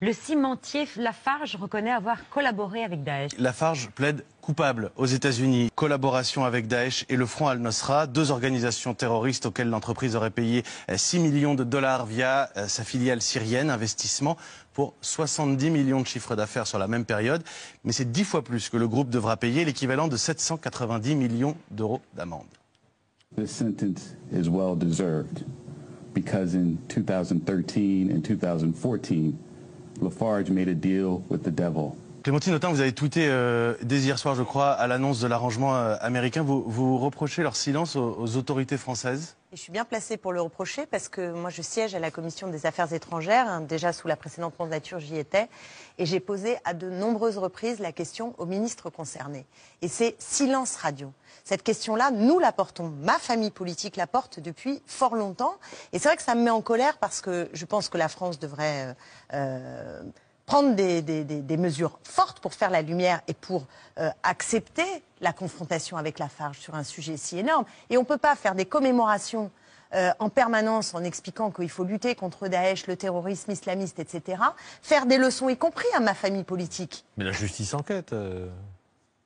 Le cimentier Lafarge reconnaît avoir collaboré avec Daesh. Lafarge plaide coupable aux États-Unis. Collaboration avec Daesh et le Front Al-Nosra, deux organisations terroristes auxquelles l'entreprise aurait payé 6 millions de dollars via sa filiale syrienne, investissement pour 70 millions de chiffre d'affaires sur la même période. Mais c'est 10 fois plus que le groupe devra payer, l'équivalent de 790 millions d'euros d'amende. This sentence is well deserved because in 2013 and 2014, Lafarge made a deal with the devil. Clémentine Autain, vous avez tweeté dès hier soir, je crois, à l'annonce de l'arrangement américain. Vous reprochez leur silence aux autorités françaises? Et je suis bien placée pour le reprocher parce que moi je siège à la commission des affaires étrangères, hein, déjà sous la précédente mandature j'y étais, et j'ai posé à de nombreuses reprises la question aux ministres concernés. Et c'est silence radio. Cette question-là, nous la portons, ma famille politique la porte depuis fort longtemps, et c'est vrai que ça me met en colère parce que je pense que la France devrait prendre des mesures fortes pour faire la lumière et pour accepter la confrontation avec Lafarge sur un sujet si énorme. Et on ne peut pas faire des commémorations en permanence en expliquant qu'il faut lutter contre Daesh, le terrorisme islamiste, etc. Faire des leçons, y compris à ma famille politique. Mais la justice enquête.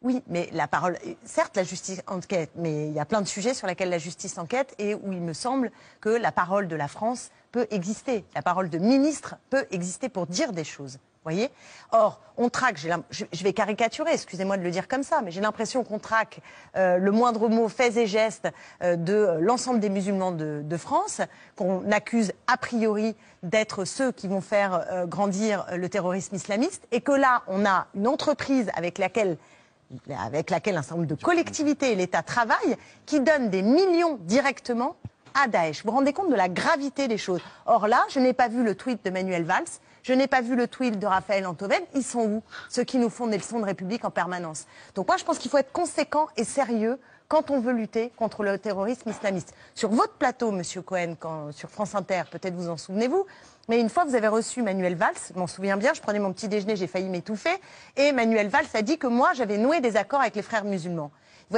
Oui, mais la parole, certes la justice enquête, mais il y a plein de sujets sur lesquels la justice enquête et où il me semble que la parole de la France peut exister. La parole de ministre peut exister pour dire des choses. Voyez. Or, on traque, je vais caricaturer, excusez-moi de le dire comme ça, mais j'ai l'impression qu'on traque le moindre mot, faits et gestes de l'ensemble des musulmans de France, qu'on accuse a priori d'être ceux qui vont faire grandir le terrorisme islamiste, et que là, on a une entreprise avec laquelle un certain nombre de collectivités et l'État travaillent, qui donnent des millions directement à Daesh. Vous vous rendez compte de la gravité des choses? Or là, je n'ai pas vu le tweet de Manuel Valls, je n'ai pas vu le tweet de Raphaël Enthoven. Ils sont où, ceux qui nous font des leçons de République en permanence? Donc moi, je pense qu'il faut être conséquent et sérieux quand on veut lutter contre le terrorisme islamiste. Sur votre plateau, Monsieur Cohen, sur France Inter, peut-être vous en souvenez-vous, mais une fois vous avez reçu Manuel Valls, je m'en souviens bien, je prenais mon petit déjeuner, j'ai failli m'étouffer, et Manuel Valls a dit que moi j'avais noué des accords avec les frères musulmans.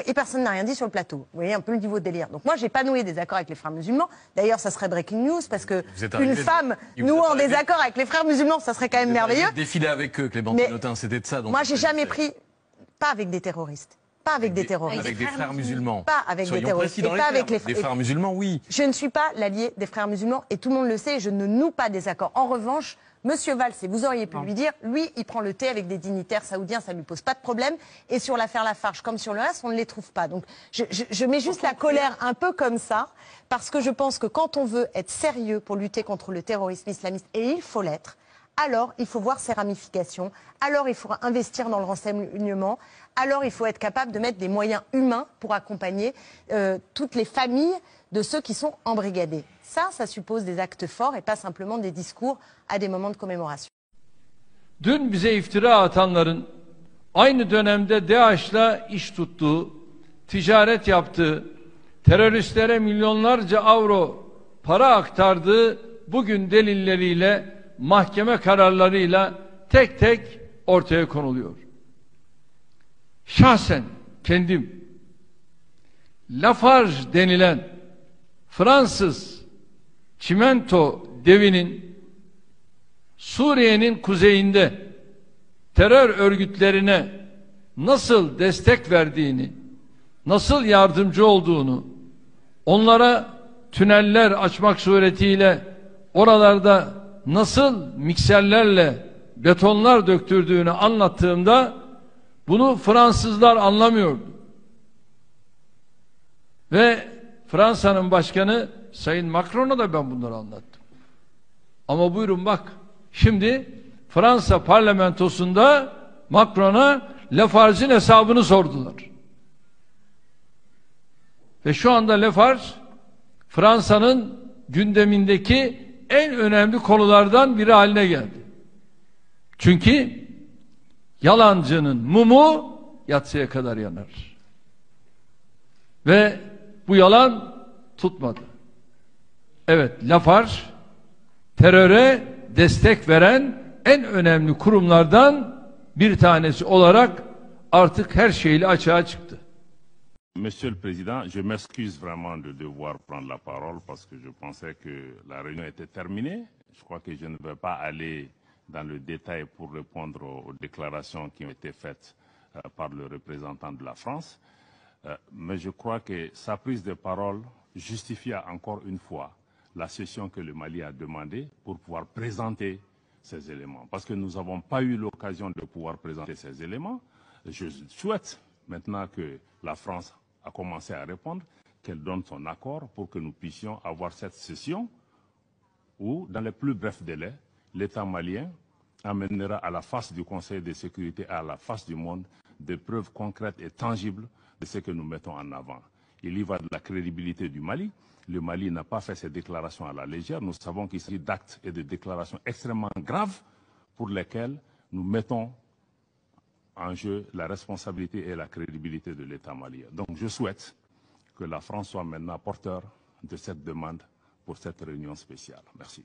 Et personne n'a rien dit sur le plateau. Vous voyez un peu le niveau de délire. Donc moi, j'ai pas noué des accords avec les frères musulmans. D'ailleurs, ça serait breaking news parce que une femme nouant des accords avec les frères musulmans, ça serait quand même merveilleux. Défiler avec eux, Clémentine Autain, c'était de ça. Moi, j'ai jamais pris, pas avec des terroristes. Pas avec des terroristes. Avec des frères musulmans. Pas avec des terroristes. Et pas avec les frères musulmans, oui. Je ne suis pas l'allié des frères musulmans et tout le monde le sait, je ne noue pas des accords. En revanche, Monsieur Valls, et vous auriez pu lui dire, lui, il prend le thé avec des dignitaires saoudiens, ça ne lui pose pas de problème. Et sur l'affaire Lafarge, comme sur le reste, on ne les trouve pas. Donc je mets juste la colère un peu comme ça, parce que je pense que quand on veut être sérieux pour lutter contre le terrorisme islamiste, et il faut l'être, alors il faut voir ses ramifications, alors il faut investir dans le renseignement, alors il faut être capable de mettre des moyens humains pour accompagner toutes les familles de ceux qui sont embrigadés. Ça suppose des actes forts et pas simplement des discours à des moments de commémoration. Dün bize iftira atanların aynı dönemde DAEŞ'la iş tuttuğu, ticaret yaptığı, teröristlere milyonlarca avro para aktardığı bugün delilleriyle, mahkeme kararlarıyla tek tek ortaya konuluyor. Şahsen kendim Lafarge denilen Fransız çimento devinin Suriye'nin kuzeyinde terör örgütlerine nasıl destek verdiğini, nasıl yardımcı olduğunu, onlara tüneller açmak suretiyle oralarda nasıl mikserlerle betonlar döktürdüğünü anlattığımda bunu Fransızlar anlamıyordu. Ve Fransa'nın başkanı Sayın Macron'a da ben bunları anlattım. Ama buyurun bak, şimdi Fransa parlamentosunda Macron'a Lafarge'in hesabını sordular. Ve şu anda Lafarge Fransa'nın gündemindeki en önemli konulardan biri haline geldi. Çünkü yalancının mumu yatsıya kadar yanar. Ve bu yalan tutmadı. Evet, Lafarge teröre destek veren en önemli kurumlardan bir tanesi olarak artık her şeyle açığa çıktı. Monsieur le Président, je m'excuse vraiment de devoir prendre la parole parce que je pensais que la réunion était terminée. Je crois que je ne vais pas aller dans le détail pour répondre aux déclarations qui ont été faites par le représentant de la France. Mais je crois que sa prise de parole justifie encore une fois la session que le Mali a demandée pour pouvoir présenter ces éléments. Parce que nous n'avons pas eu l'occasion de pouvoir présenter ces éléments. Je souhaite maintenant que la France a commencé à répondre, qu'elle donne son accord pour que nous puissions avoir cette session où, dans les plus brefs délais, l'État malien amènera à la face du Conseil de sécurité, à la face du monde, des preuves concrètes et tangibles de ce que nous mettons en avant. Il y va de la crédibilité du Mali. Le Mali n'a pas fait ces déclarations à la légère. Nous savons qu'il s'agit d'actes et de déclarations extrêmement graves pour lesquelles nous mettons en jeu la responsabilité et la crédibilité de l'État malien. Donc je souhaite que la France soit maintenant porteur de cette demande pour cette réunion spéciale. Merci.